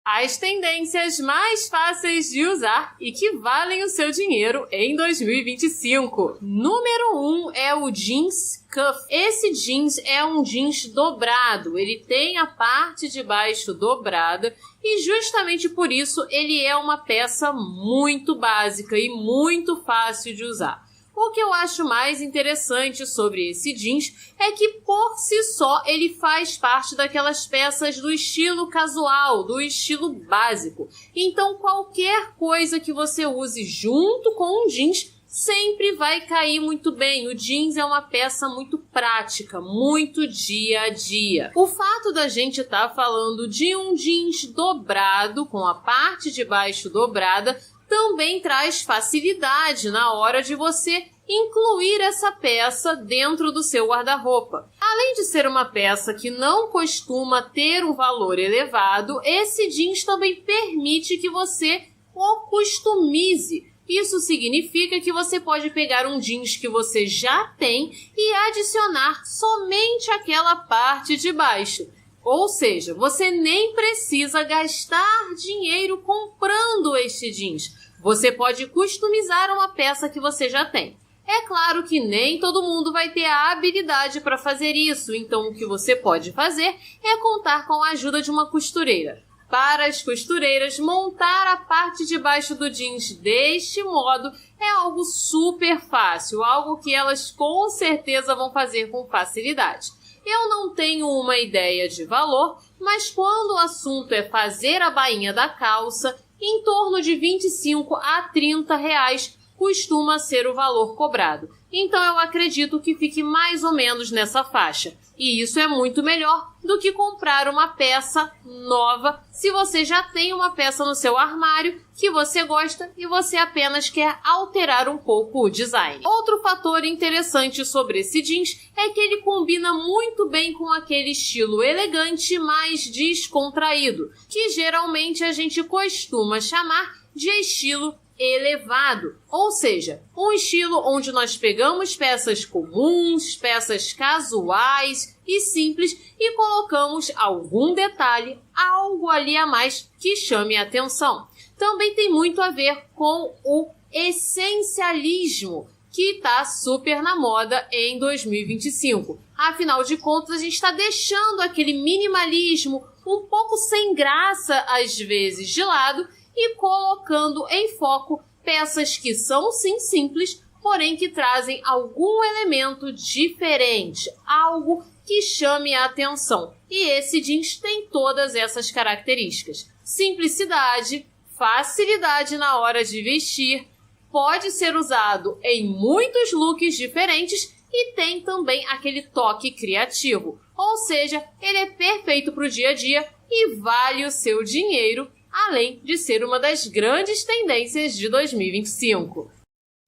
As tendências mais fáceis de usar e que valem o seu dinheiro em 2025. Número 1 é o jeans cuff. Esse jeans é um jeans dobrado, ele tem a parte de baixo dobrada e justamente por isso ele é uma peça muito básica e muito fácil de usar. O que eu acho mais interessante sobre esse jeans é que, por si só, ele faz parte daquelas peças do estilo casual, do estilo básico. Então, qualquer coisa que você use junto com um jeans sempre vai cair muito bem. O jeans é uma peça muito prática, muito dia a dia. O fato da gente estar falando de um jeans dobrado, com a parte de baixo dobrada, também traz facilidade na hora de você incluir essa peça dentro do seu guarda-roupa. Além de ser uma peça que não costuma ter um valor elevado, esse jeans também permite que você o customize. Isso significa que você pode pegar um jeans que você já tem e adicionar somente aquela parte de baixo. Ou seja, você nem precisa gastar dinheiro comprando este jeans. Você pode customizar uma peça que você já tem. É claro que nem todo mundo vai ter a habilidade para fazer isso, então o que você pode fazer é contar com a ajuda de uma costureira. Para as costureiras, montar a parte de baixo do jeans deste modo é algo super fácil, algo que elas com certeza vão fazer com facilidade. Eu não tenho uma ideia de valor, mas quando o assunto é fazer a bainha da calça, em torno de 25 a 30 reais costuma ser o valor cobrado. Então eu acredito que fique mais ou menos nessa faixa. E isso é muito melhor do que comprar uma peça nova se você já tem uma peça no seu armário que você gosta e você apenas quer alterar um pouco o design. Outro fator interessante sobre esse jeans é que ele combina muito bem com aquele estilo elegante, mais descontraído, que geralmente a gente costuma chamar de estilo elevado, ou seja, um estilo onde nós pegamos peças comuns, peças casuais e simples e colocamos algum detalhe, algo ali a mais que chame a atenção. Também tem muito a ver com o essencialismo, que está super na moda em 2025. Afinal de contas, a gente está deixando aquele minimalismo um pouco sem graça às vezes de lado e colocando em foco peças que são sim simples, porém que trazem algum elemento diferente, algo que chame a atenção. E esse jeans tem todas essas características. Simplicidade, facilidade na hora de vestir, pode ser usado em muitos looks diferentes e tem também aquele toque criativo. Ou seja, ele é perfeito para o dia a dia e vale o seu dinheiro, além de ser uma das grandes tendências de 2025.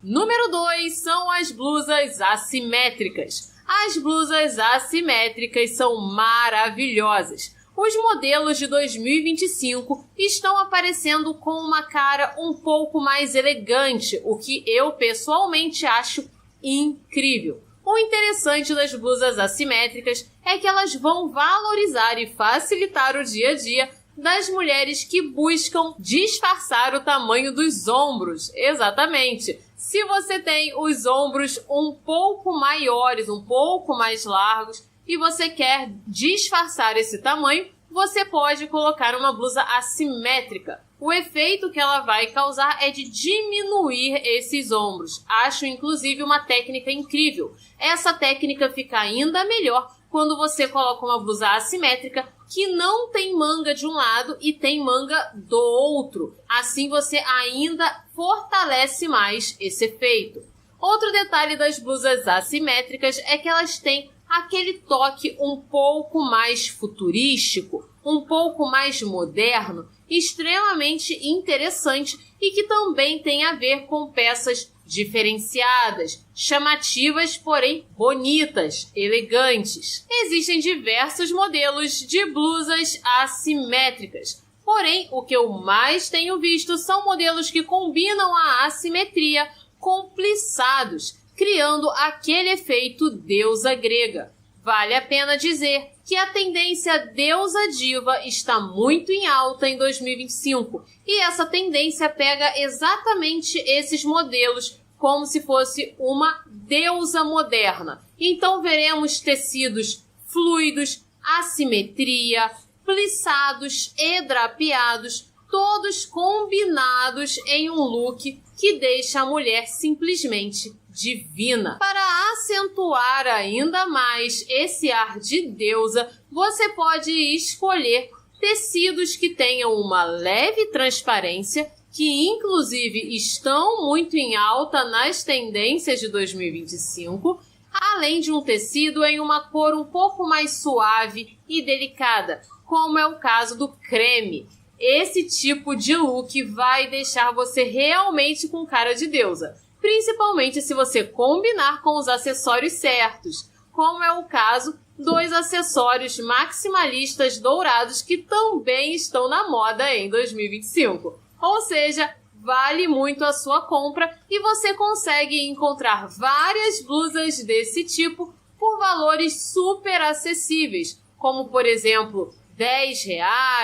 Número 2 são as blusas assimétricas. As blusas assimétricas são maravilhosas. Os modelos de 2025 estão aparecendo com uma cara um pouco mais elegante, o que eu pessoalmente acho incrível. O interessante das blusas assimétricas é que elas vão valorizar e facilitar o dia a dia das mulheres que buscam disfarçar o tamanho dos ombros. Exatamente. Se você tem os ombros um pouco maiores, um pouco mais largos, e você quer disfarçar esse tamanho, você pode colocar uma blusa assimétrica. O efeito que ela vai causar é de diminuir esses ombros. Acho, inclusive, uma técnica incrível. Essa técnica fica ainda melhor quando você coloca uma blusa assimétrica que não tem manga de um lado e tem manga do outro. Assim você ainda fortalece mais esse efeito. Outro detalhe das blusas assimétricas é que elas têm aquele toque um pouco mais futurístico, um pouco mais moderno, extremamente interessante e que também tem a ver com peças diferenciadas, chamativas, porém bonitas, elegantes. Existem diversos modelos de blusas assimétricas, porém o que eu mais tenho visto são modelos que combinam a assimetria com plissados, criando aquele efeito deusa grega. Vale a pena dizer que a tendência deusa diva está muito em alta em 2025 e essa tendência pega exatamente esses modelos como se fosse uma deusa moderna. Então veremos tecidos fluidos, assimetria, plissados e drapeados, todos combinados em um look que deixa a mulher simplesmente divina. Para acentuar ainda mais esse ar de deusa, você pode escolher tecidos que tenham uma leve transparência, que inclusive estão muito em alta nas tendências de 2025, além de um tecido em uma cor um pouco mais suave e delicada, como é o caso do creme. Esse tipo de look vai deixar você realmente com cara de deusa, principalmente se você combinar com os acessórios certos, como é o caso dos acessórios maximalistas dourados que também estão na moda em 2025. Ou seja, vale muito a sua compra e você consegue encontrar várias blusas desse tipo por valores super acessíveis, como por exemplo R$10,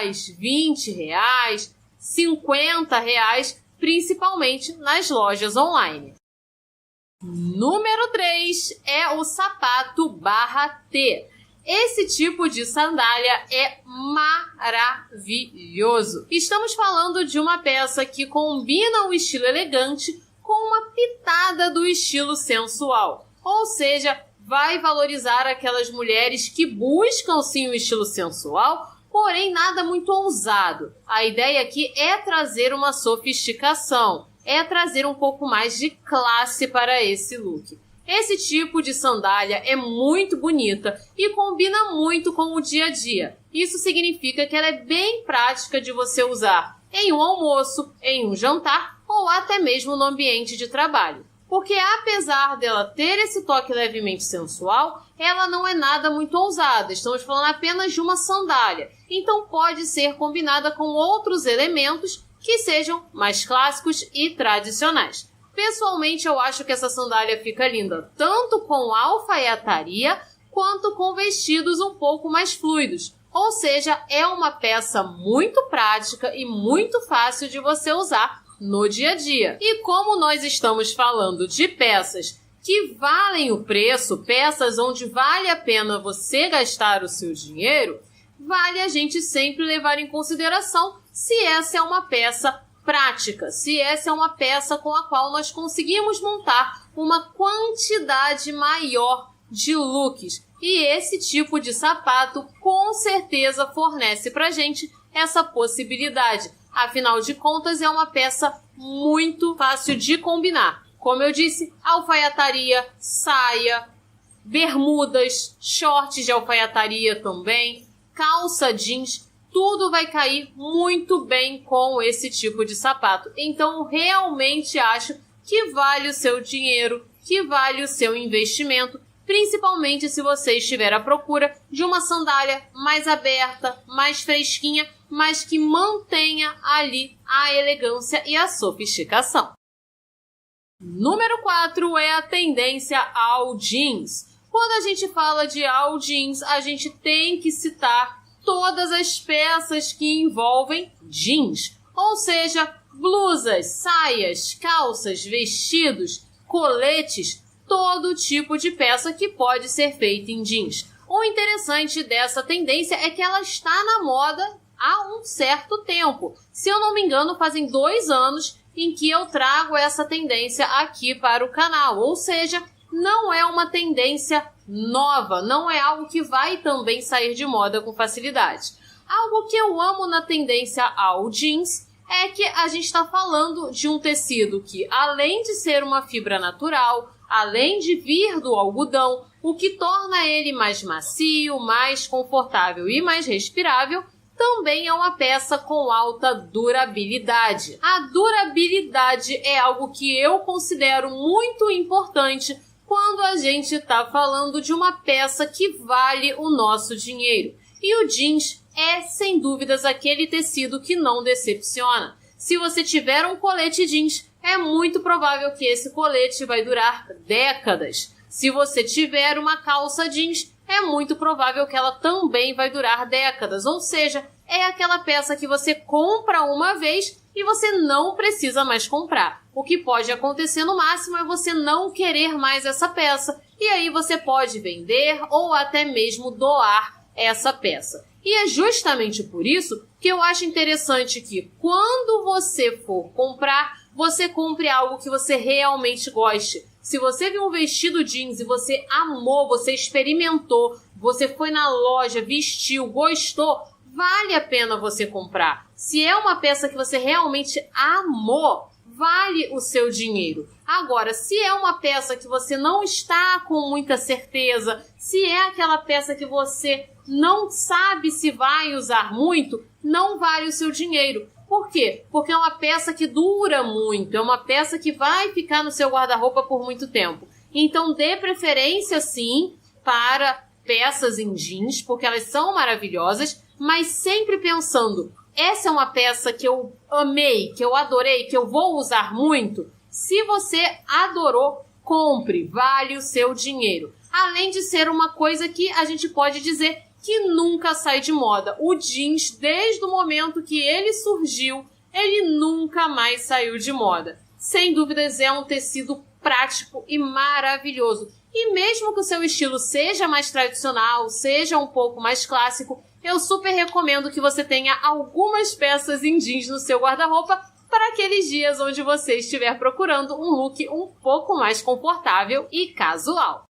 R$20, R$50, principalmente nas lojas online. Número 3 é o sapato barra T. Esse tipo de sandália é maravilhoso. Estamos falando de uma peça que combina o estilo elegante com uma pitada do estilo sensual. Ou seja, vai valorizar aquelas mulheres que buscam sim o estilo sensual, porém nada muito ousado. A ideia aqui é trazer uma sofisticação, é trazer um pouco mais de classe para esse look. Esse tipo de sandália é muito bonita e combina muito com o dia a dia. Isso significa que ela é bem prática de você usar em um almoço, em um jantar ou até mesmo no ambiente de trabalho. Porque apesar dela ter esse toque levemente sensual, ela não é nada muito ousada. Estamos falando apenas de uma sandália. Então pode ser combinada com outros elementos que sejam mais clássicos e tradicionais. Pessoalmente, eu acho que essa sandália fica linda tanto com alfaiataria quanto com vestidos um pouco mais fluidos. Ou seja, é uma peça muito prática e muito fácil de você usar no dia a dia. E como nós estamos falando de peças que valem o preço, peças onde vale a pena você gastar o seu dinheiro, vale a gente sempre levar em consideração se essa é uma peça prática, se essa é uma peça com a qual nós conseguimos montar uma quantidade maior de looks. E esse tipo de sapato com certeza fornece pra gente essa possibilidade. Afinal de contas, é uma peça muito fácil de combinar. Como eu disse, alfaiataria, saia, bermudas, shorts de alfaiataria também, calça jeans, tudo vai cair muito bem com esse tipo de sapato. Então, realmente acho que vale o seu dinheiro, que vale o seu investimento, principalmente se você estiver à procura de uma sandália mais aberta, mais fresquinha, mas que mantenha ali a elegância e a sofisticação. Número 4 é a tendência ao jeans. Quando a gente fala de all jeans, a gente tem que citar todas as peças que envolvem jeans, ou seja, blusas, saias, calças, vestidos, coletes, todo tipo de peça que pode ser feita em jeans. O interessante dessa tendência é que ela está na moda há um certo tempo. Se eu não me engano, fazem 2 anos em que eu trago essa tendência aqui para o canal, ou seja, não é uma tendência nova, não é algo que vai também sair de moda com facilidade. Algo que eu amo na tendência ao jeans é que a gente está falando de um tecido que, além de ser uma fibra natural, além de vir do algodão, o que torna ele mais macio, mais confortável e mais respirável, também é uma peça com alta durabilidade. A durabilidade é algo que eu considero muito importante quando a gente está falando de uma peça que vale o nosso dinheiro. E o jeans é, sem dúvidas, aquele tecido que não decepciona. Se você tiver um colete jeans, é muito provável que esse colete vai durar décadas. Se você tiver uma calça jeans, é muito provável que ela também vai durar décadas, ou seja, é aquela peça que você compra uma vez e você não precisa mais comprar. O que pode acontecer no máximo é você não querer mais essa peça, e aí você pode vender ou até mesmo doar essa peça. E é justamente por isso que eu acho interessante que quando você for comprar, você compre algo que você realmente goste. Se você viu um vestido jeans e você amou, você experimentou, você foi na loja, vestiu, gostou, vale a pena você comprar. Se é uma peça que você realmente amou, vale o seu dinheiro. Agora, se é uma peça que você não está com muita certeza, se é aquela peça que você não sabe se vai usar muito, não vale o seu dinheiro. Por quê? Porque é uma peça que dura muito, é uma peça que vai ficar no seu guarda-roupa por muito tempo. Então, dê preferência, sim, para peças em jeans, porque elas são maravilhosas, mas sempre pensando, essa é uma peça que eu amei, que eu adorei, que eu vou usar muito. Se você adorou, compre, vale o seu dinheiro. Além de ser uma coisa que a gente pode dizer que nunca sai de moda. O jeans, desde o momento que ele surgiu, ele nunca mais saiu de moda. Sem dúvidas, é um tecido prático e maravilhoso. E mesmo que o seu estilo seja mais tradicional, seja um pouco mais clássico, eu super recomendo que você tenha algumas peças em jeans no seu guarda-roupa para aqueles dias onde você estiver procurando um look um pouco mais confortável e casual.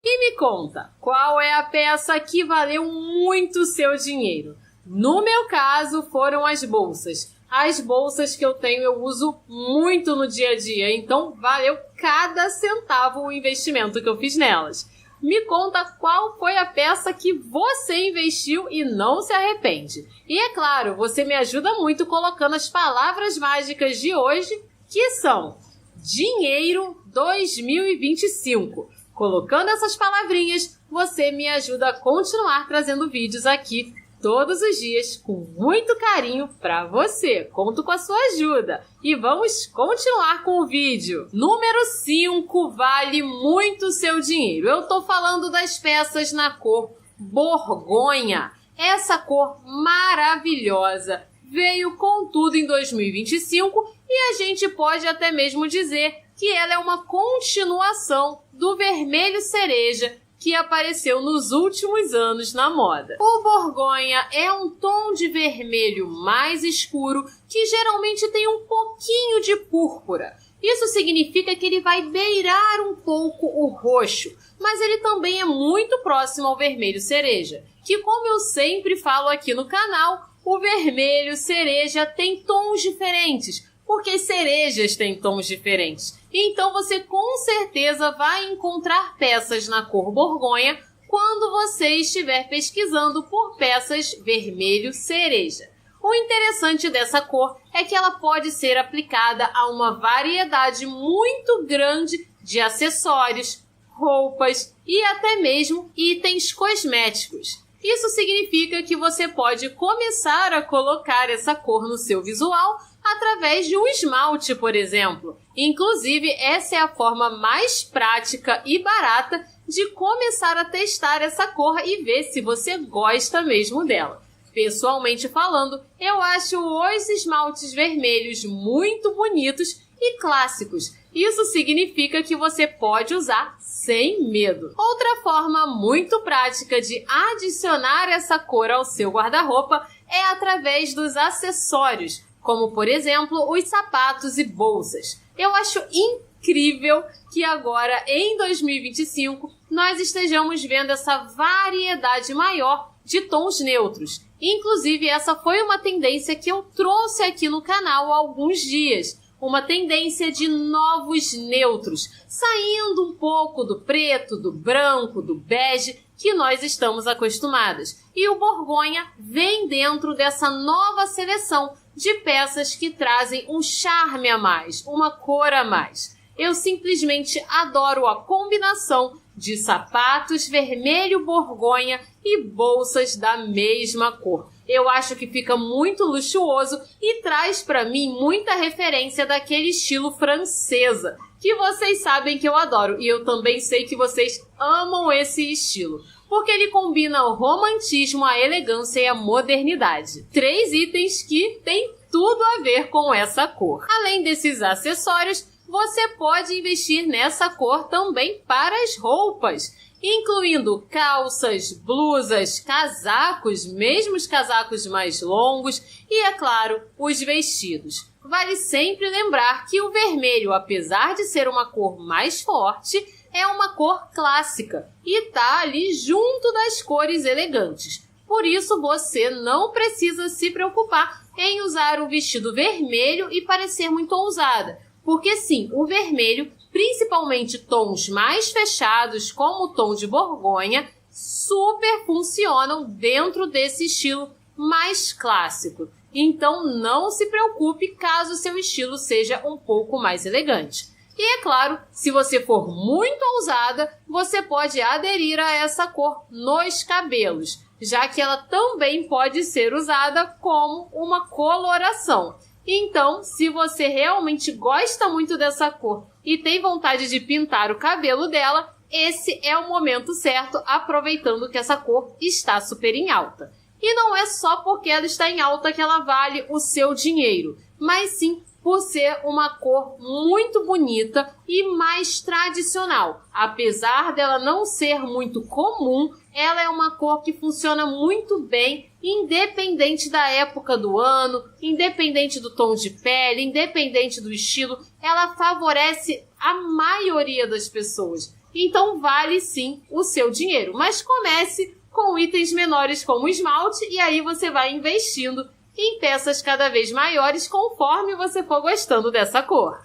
E me conta, qual é a peça que valeu muito o seu dinheiro? No meu caso, foram as bolsas. As bolsas que eu tenho eu uso muito no dia a dia, então valeu cada centavo o investimento que eu fiz nelas. Me conta qual foi a peça que você investiu e não se arrepende. E é claro, você me ajuda muito colocando as palavras mágicas de hoje, que são Dinheiro 2025. Colocando essas palavrinhas, você me ajuda a continuar trazendo vídeos aqui todos os dias com muito carinho para você. Conto com a sua ajuda. E vamos continuar com o vídeo. Número 5 vale muito o seu dinheiro. Eu tô falando das peças na cor Borgonha. Essa cor maravilhosa veio com tudo em 2025 e a gente pode até mesmo dizer que ela é uma continuação do vermelho cereja que apareceu nos últimos anos na moda. O Borgonha é um tom de vermelho mais escuro que geralmente tem um pouquinho de púrpura. Isso significa que ele vai beirar um pouco o roxo, mas ele também é muito próximo ao vermelho cereja, que, como eu sempre falo aqui no canal, o vermelho cereja tem tons diferentes, porque cerejas têm tons diferentes. Então você com certeza vai encontrar peças na cor Borgonha quando você estiver pesquisando por peças vermelho cereja. O interessante dessa cor é que ela pode ser aplicada a uma variedade muito grande de acessórios, roupas e até mesmo itens cosméticos. Isso significa que você pode começar a colocar essa cor no seu visual através de um esmalte, por exemplo. Inclusive, essa é a forma mais prática e barata de começar a testar essa cor e ver se você gosta mesmo dela. Pessoalmente falando, eu acho os esmaltes vermelhos muito bonitos e clássicos. Isso significa que você pode usar sem medo. Outra forma muito prática de adicionar essa cor ao seu guarda-roupa é através dos acessórios, como, por exemplo, os sapatos e bolsas. Eu acho incrível que agora, em 2025, nós estejamos vendo essa variedade maior de tons neutros. Inclusive, essa foi uma tendência que eu trouxe aqui no canal há alguns dias. Uma tendência de novos neutros, saindo um pouco do preto, do branco, do bege, que nós estamos acostumadas. E o Borgonha vem dentro dessa nova seleção de peças que trazem um charme a mais, uma cor a mais. Eu simplesmente adoro a combinação de sapatos vermelho Borgonha e bolsas da mesma cor. Eu acho que fica muito luxuoso e traz para mim muita referência daquele estilo francesa, que vocês sabem que eu adoro e eu também sei que vocês amam esse estilo. porque ele combina o romantismo, a elegância e a modernidade. 3 itens que têm tudo a ver com essa cor. Além desses acessórios, você pode investir nessa cor também para as roupas, incluindo calças, blusas, casacos, mesmo os casacos mais longos e, é claro, os vestidos. Vale sempre lembrar que o vermelho, apesar de ser uma cor mais forte, é uma cor clássica e está ali junto das cores elegantes. Por isso, você não precisa se preocupar em usar um vestido vermelho e parecer muito ousada, porque sim, o vermelho, principalmente tons mais fechados, como o tom de borgonha, super funcionam dentro desse estilo mais clássico. Então não se preocupe caso seu estilo seja um pouco mais elegante. E é claro, se você for muito ousada, você pode aderir a essa cor nos cabelos, já que ela também pode ser usada como uma coloração. Então, se você realmente gosta muito dessa cor e tem vontade de pintar o cabelo dela, esse é o momento certo, aproveitando que essa cor está super em alta. E não é só porque ela está em alta que ela vale o seu dinheiro, mas sim por ser uma cor muito bonita e mais tradicional. Apesar dela não ser muito comum, ela é uma cor que funciona muito bem, independente da época do ano, independente do tom de pele, independente do estilo, ela favorece a maioria das pessoas. Então vale sim o seu dinheiro, mas comece com itens menores como esmalte e aí você vai investindo em peças cada vez maiores conforme você for gostando dessa cor.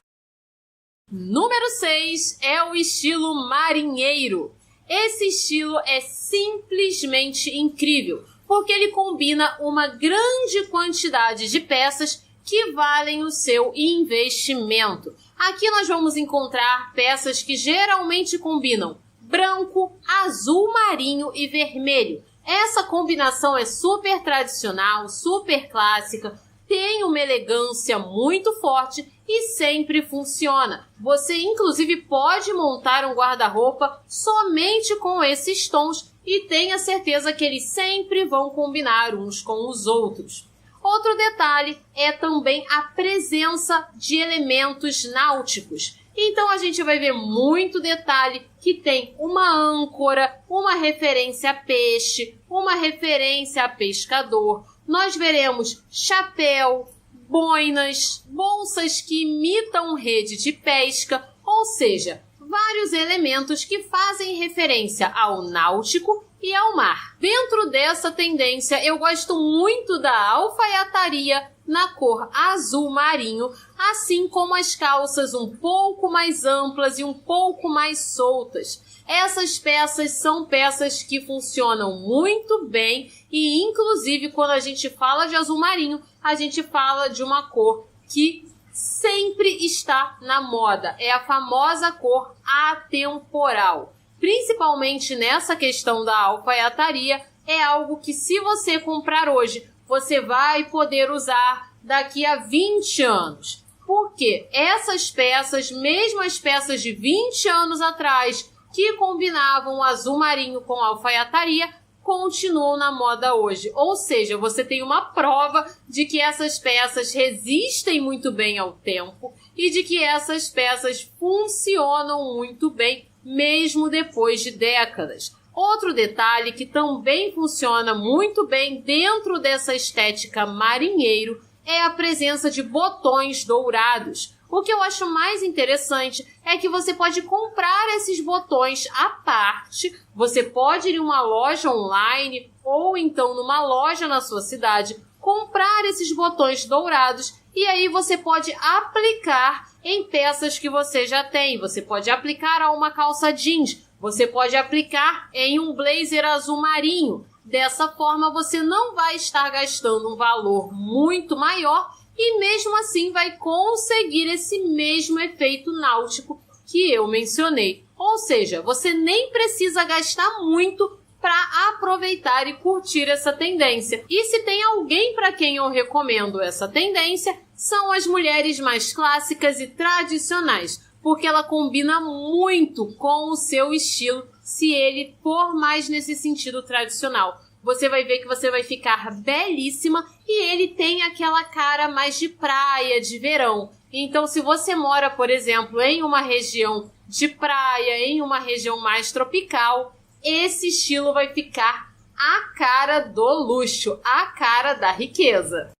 Número 6 é o estilo marinheiro. Esse estilo é simplesmente incrível, porque ele combina uma grande quantidade de peças que valem o seu investimento. Aqui nós vamos encontrar peças que geralmente combinam branco, azul marinho e vermelho. Essa combinação é super tradicional, super clássica, tem uma elegância muito forte e sempre funciona. Você inclusive pode montar um guarda-roupa somente com esses tons e tenha certeza que eles sempre vão combinar uns com os outros. Outro detalhe é também a presença de elementos náuticos. Então a gente vai ver muito detalhe que tem uma âncora, uma referência a peixe, uma referência a pescador. Nós veremos chapéu, boinas, bolsas que imitam rede de pesca, ou seja, vários elementos que fazem referência ao náutico e ao mar. Dentro dessa tendência, eu gosto muito da alfaiataria na cor azul marinho, assim como as calças um pouco mais amplas e um pouco mais soltas. Essas peças são peças que funcionam muito bem e, inclusive, quando a gente fala de azul marinho, a gente fala de uma cor que sempre está na moda. É a famosa cor atemporal. Principalmente nessa questão da alfaiataria, é algo que se você comprar hoje, você vai poder usar daqui a 20 anos. Porque essas peças, mesmo as peças de 20 anos atrás, que combinavam o azul marinho com alfaiataria, continuam na moda hoje. Ou seja, você tem uma prova de que essas peças resistem muito bem ao tempo e de que essas peças funcionam muito bem, mesmo depois de décadas. Outro detalhe que também funciona muito bem dentro dessa estética marinheiro é a presença de botões dourados. O que eu acho mais interessante é que você pode comprar esses botões à parte, você pode ir em uma loja online ou então numa loja na sua cidade, comprar esses botões dourados e aí você pode aplicar em peças que você já tem. Você pode aplicar a uma calça jeans, você pode aplicar em um blazer azul marinho. Dessa forma você não vai estar gastando um valor muito maior e mesmo assim vai conseguir esse mesmo efeito náutico que eu mencionei. Ou seja, você nem precisa gastar muito para aproveitar e curtir essa tendência. E se tem alguém para quem eu recomendo essa tendência, são as mulheres mais clássicas e tradicionais, porque ela combina muito com o seu estilo se ele for mais nesse sentido tradicional. Você vai ver que você vai ficar belíssima e ele tem aquela cara mais de praia, de verão. Então, se você mora, por exemplo, em uma região de praia, em uma região mais tropical, esse estilo vai ficar a cara do luxo, a cara da riqueza.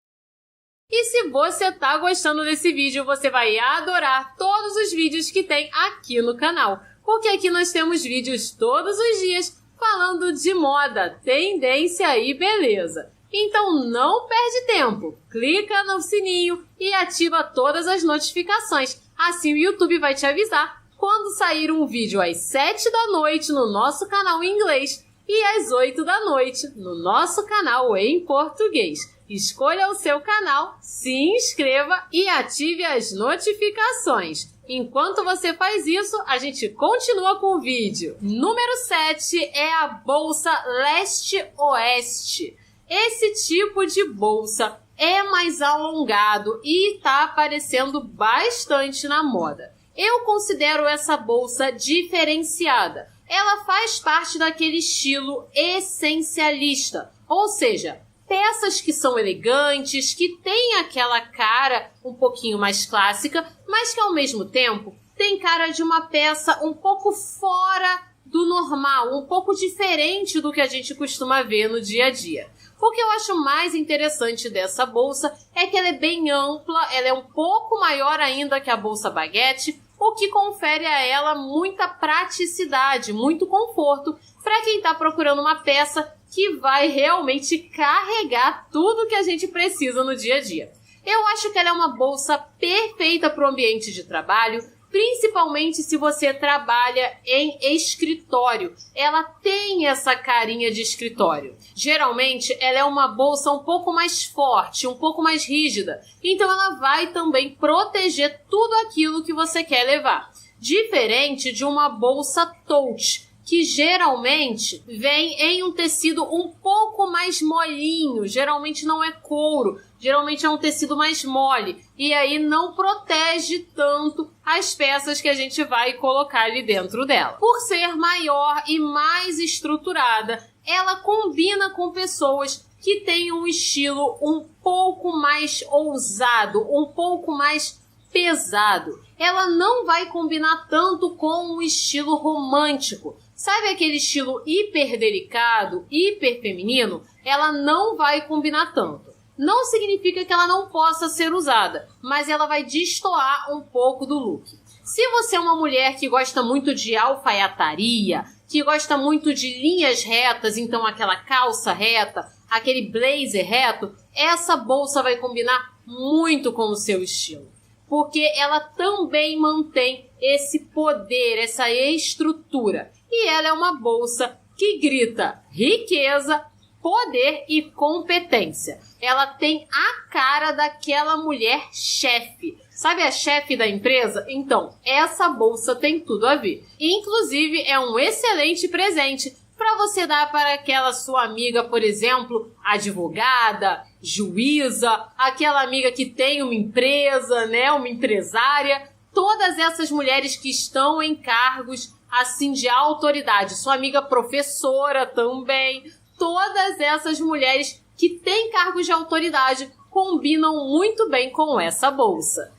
E se você tá gostando desse vídeo, você vai adorar todos os vídeos que tem aqui no canal. Porque aqui nós temos vídeos todos os dias falando de moda, tendência e beleza. Então não perde tempo, clica no sininho e ativa todas as notificações. Assim o YouTube vai te avisar quando sair um vídeo às 7 da noite no nosso canal em inglês e às 8 da noite no nosso canal em português. Escolha o seu canal, se inscreva e ative as notificações. Enquanto você faz isso, a gente continua com o vídeo. Número 7 é a bolsa leste-oeste. Esse tipo de bolsa é mais alongado e está aparecendo bastante na moda. Eu considero essa bolsa diferenciada. Ela faz parte daquele estilo essencialista, ou seja, peças que são elegantes, que têm aquela cara um pouquinho mais clássica, mas que ao mesmo tempo tem cara de uma peça um pouco fora do normal, um pouco diferente do que a gente costuma ver no dia a dia. O que eu acho mais interessante dessa bolsa é que ela é bem ampla, ela é um pouco maior ainda que a bolsa baguete, o que confere a ela muita praticidade, muito conforto para quem está procurando uma peça que vai realmente carregar tudo que a gente precisa no dia a dia. Eu acho que ela é uma bolsa perfeita para o ambiente de trabalho, principalmente se você trabalha em escritório. Ela tem essa carinha de escritório. Geralmente, ela é uma bolsa um pouco mais forte, um pouco mais rígida. Então, ela vai também proteger tudo aquilo que você quer levar. Diferente de uma bolsa tote, que geralmente vem em um tecido um pouco mais molinho, geralmente não é couro, geralmente é um tecido mais mole, e aí não protege tanto as peças que a gente vai colocar ali dentro dela. Por ser maior e mais estruturada, ela combina com pessoas que têm um estilo um pouco mais ousado, um pouco mais pesado. Ela não vai combinar tanto com o estilo romântico. Sabe aquele estilo hiper delicado, hiper feminino? Ela não vai combinar tanto. Não significa que ela não possa ser usada, mas ela vai destoar um pouco do look. Se você é uma mulher que gosta muito de alfaiataria, que gosta muito de linhas retas, então aquela calça reta, aquele blazer reto, essa bolsa vai combinar muito com o seu estilo. Porque ela também mantém esse poder, essa estrutura. E ela é uma bolsa que grita riqueza, poder e competência. Ela tem a cara daquela mulher chefe. Sabe a chefe da empresa? Então, essa bolsa tem tudo a ver. Inclusive, é um excelente presente para você dar para aquela sua amiga, por exemplo, advogada, juíza, aquela amiga que tem uma empresa, né, uma empresária. Todas essas mulheres que estão em cargos assim de autoridade, sua amiga professora também, todas essas mulheres que têm cargos de autoridade combinam muito bem com essa bolsa.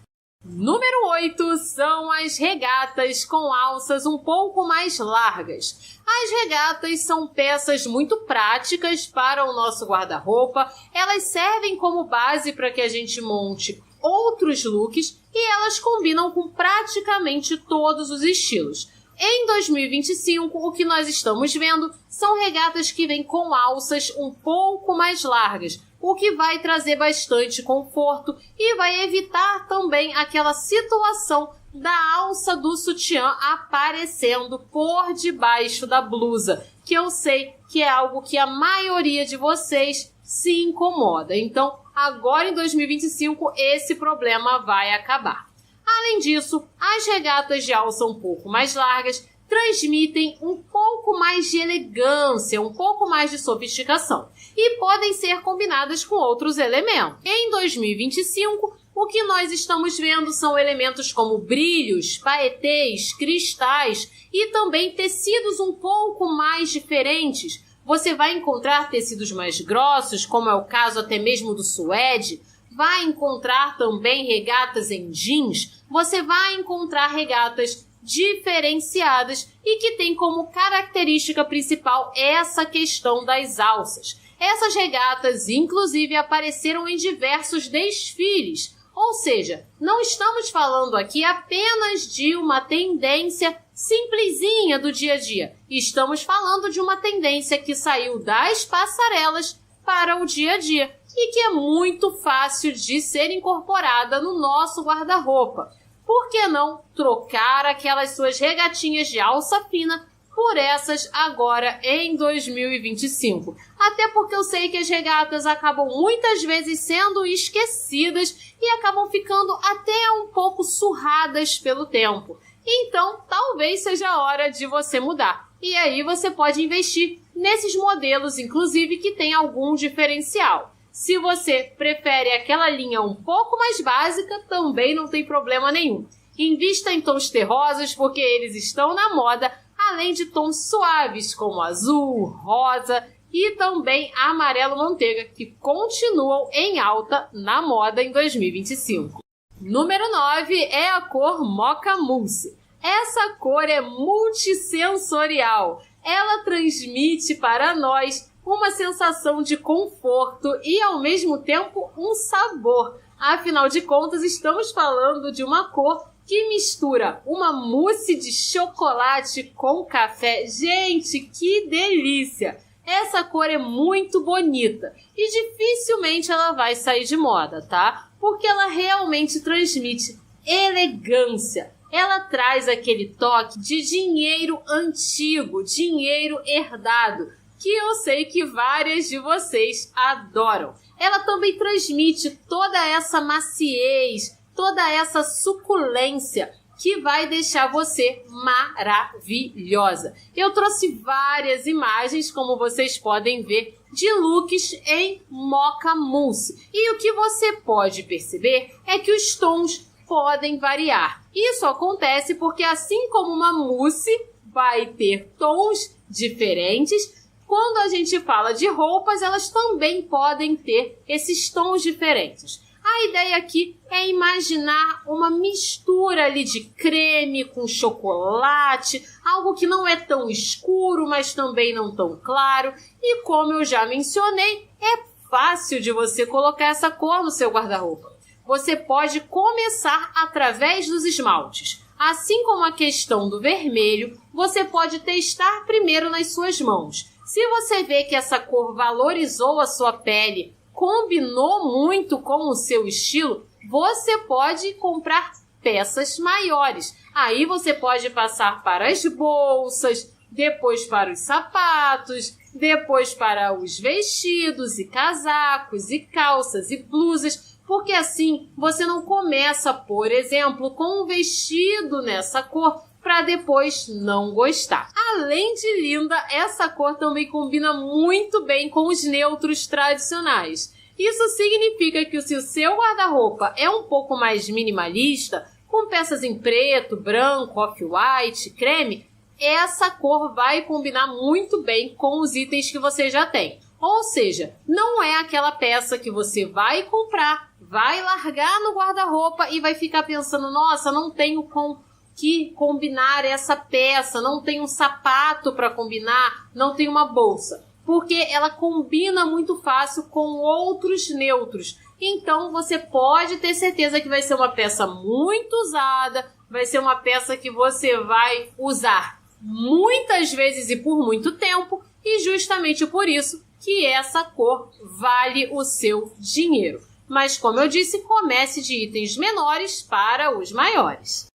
Número 8 são as regatas com alças um pouco mais largas. As regatas são peças muito práticas para o nosso guarda-roupa, elas servem como base para que a gente monte outros looks e elas combinam com praticamente todos os estilos. Em 2025, o que nós estamos vendo são regatas que vêm com alças um pouco mais largas, o que vai trazer bastante conforto e vai evitar também aquela situação da alça do sutiã aparecendo por debaixo da blusa, que eu sei que é algo que a maioria de vocês se incomoda. Então, agora em 2025, esse problema vai acabar. Além disso, as regatas de alça um pouco mais largas transmitem um pouco mais de elegância, um pouco mais de sofisticação e podem ser combinadas com outros elementos. Em 2025, o que nós estamos vendo são elementos como brilhos, paetês, cristais e também tecidos um pouco mais diferentes. Você vai encontrar tecidos mais grossos, como é o caso até mesmo do suede. Vai encontrar também regatas em jeans. Você vai encontrar regatas diferenciadas e que tem como característica principal essa questão das alças. Essas regatas, inclusive, apareceram em diversos desfiles. Ou seja, não estamos falando aqui apenas de uma tendência simplesinha do dia a dia. Estamos falando de uma tendência que saiu das passarelas para o dia a dia e que é muito fácil de ser incorporada no nosso guarda-roupa. Por que não trocar aquelas suas regatinhas de alça fina por essas agora em 2025? Até porque eu sei que as regatas acabam muitas vezes sendo esquecidas e acabam ficando até um pouco surradas pelo tempo. Então, talvez seja a hora de você mudar. E aí você pode investir nesses modelos, inclusive, que tem algum diferencial. Se você prefere aquela linha um pouco mais básica, também não tem problema nenhum. Invista em tons terrosos, porque eles estão na moda, além de tons suaves como azul, rosa e também amarelo manteiga, que continuam em alta na moda em 2025. Número 9 é a cor Mocha Mousse. Essa cor é multissensorial. Ela transmite para nós uma sensação de conforto e, ao mesmo tempo, um sabor. Afinal de contas, estamos falando de uma cor que mistura uma mousse de chocolate com café. Gente, que delícia! Essa cor é muito bonita e dificilmente ela vai sair de moda, tá? Porque ela realmente transmite elegância. Ela traz aquele toque de dinheiro antigo, dinheiro herdado, que eu sei que várias de vocês adoram. Ela também transmite toda essa maciez, toda essa suculência que vai deixar você maravilhosa. Eu trouxe várias imagens, como vocês podem ver, de looks em Mocha Mousse. E o que você pode perceber é que os tons podem variar. Isso acontece porque, assim como uma mousse vai ter tons diferentes, quando a gente fala de roupas, elas também podem ter esses tons diferentes. A ideia aqui é imaginar uma mistura ali de creme com chocolate, algo que não é tão escuro, mas também não tão claro. E como eu já mencionei, é fácil de você colocar essa cor no seu guarda-roupa. Você pode começar através dos esmaltes. Assim como a questão do vermelho, você pode testar primeiro nas suas mãos. Se você vê que essa cor valorizou a sua pele, combinou muito com o seu estilo, você pode comprar peças maiores. Aí você pode passar para as bolsas, depois para os sapatos, depois para os vestidos e casacos e calças e blusas, porque assim você não começa, por exemplo, com um vestido nessa cor para depois não gostar. Além de linda, essa cor também combina muito bem com os neutros tradicionais. Isso significa que se o seu guarda-roupa é um pouco mais minimalista, com peças em preto, branco, off-white, creme, essa cor vai combinar muito bem com os itens que você já tem. Ou seja, não é aquela peça que você vai comprar, vai largar no guarda-roupa e vai ficar pensando, nossa, não tenho com que combinar essa peça, não tem um sapato para combinar, não tem uma bolsa, porque ela combina muito fácil com outros neutros. Então você pode ter certeza que vai ser uma peça muito usada, vai ser uma peça que você vai usar muitas vezes e por muito tempo, e justamente por isso que essa cor vale o seu dinheiro. Mas como eu disse, comece de itens menores para os maiores.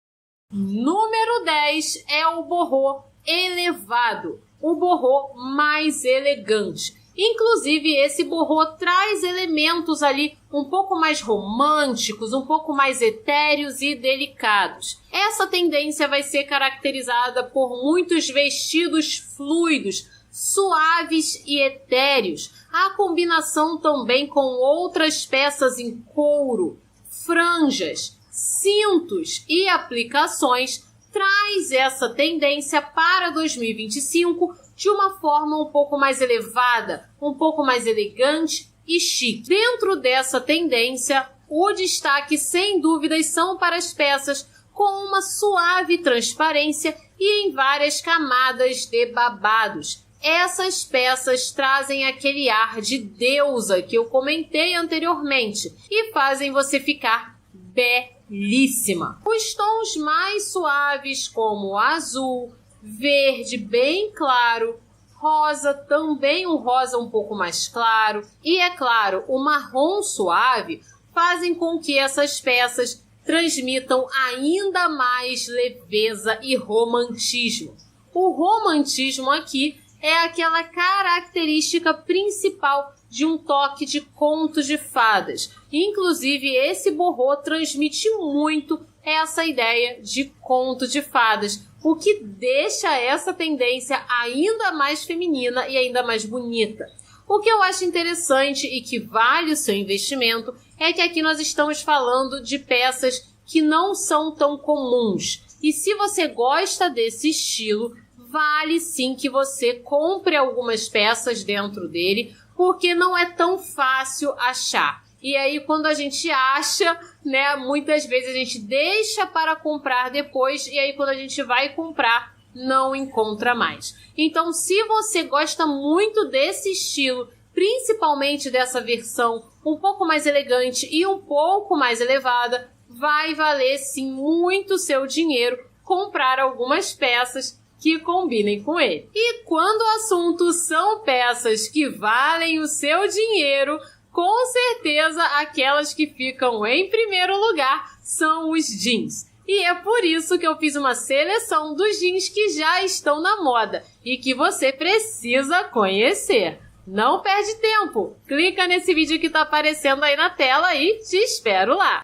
Número 10 é o borrô elevado, o borrô mais elegante. Inclusive, esse borrô traz elementos ali um pouco mais românticos, um pouco mais etéreos e delicados. Essa tendência vai ser caracterizada por muitos vestidos fluidos, suaves e etéreos. A combinação também com outras peças em couro, franjas, cintos e aplicações, traz essa tendência para 2025 de uma forma um pouco mais elevada, um pouco mais elegante e chique. Dentro dessa tendência, o destaque, sem dúvidas, são para as peças com uma suave transparência e em várias camadas de babados. Essas peças trazem aquele ar de deusa que eu comentei anteriormente e fazem você ficar belíssima. Os tons mais suaves, como azul, verde bem claro, rosa, também um rosa um pouco mais claro, e é claro, o marrom suave, fazem com que essas peças transmitam ainda mais leveza e romantismo. O romantismo aqui é aquela característica principal de um toque de conto de fadas. Inclusive, esse borrô transmite muito essa ideia de conto de fadas, o que deixa essa tendência ainda mais feminina e ainda mais bonita. O que eu acho interessante e que vale o seu investimento é que aqui nós estamos falando de peças que não são tão comuns. E se você gosta desse estilo, vale sim que você compre algumas peças dentro dele, porque não é tão fácil achar. E aí, quando a gente acha, né, muitas vezes a gente deixa para comprar depois, e aí quando a gente vai comprar, não encontra mais. Então, se você gosta muito desse estilo, principalmente dessa versão um pouco mais elegante e um pouco mais elevada, vai valer sim muito seu dinheiro comprar algumas peças que combinem com ele. E quando o assunto são peças que valem o seu dinheiro, com certeza aquelas que ficam em primeiro lugar são os jeans. E é por isso que eu fiz uma seleção dos jeans que já estão na moda e que você precisa conhecer. Não perde tempo, clica nesse vídeo que está aparecendo aí na tela e te espero lá!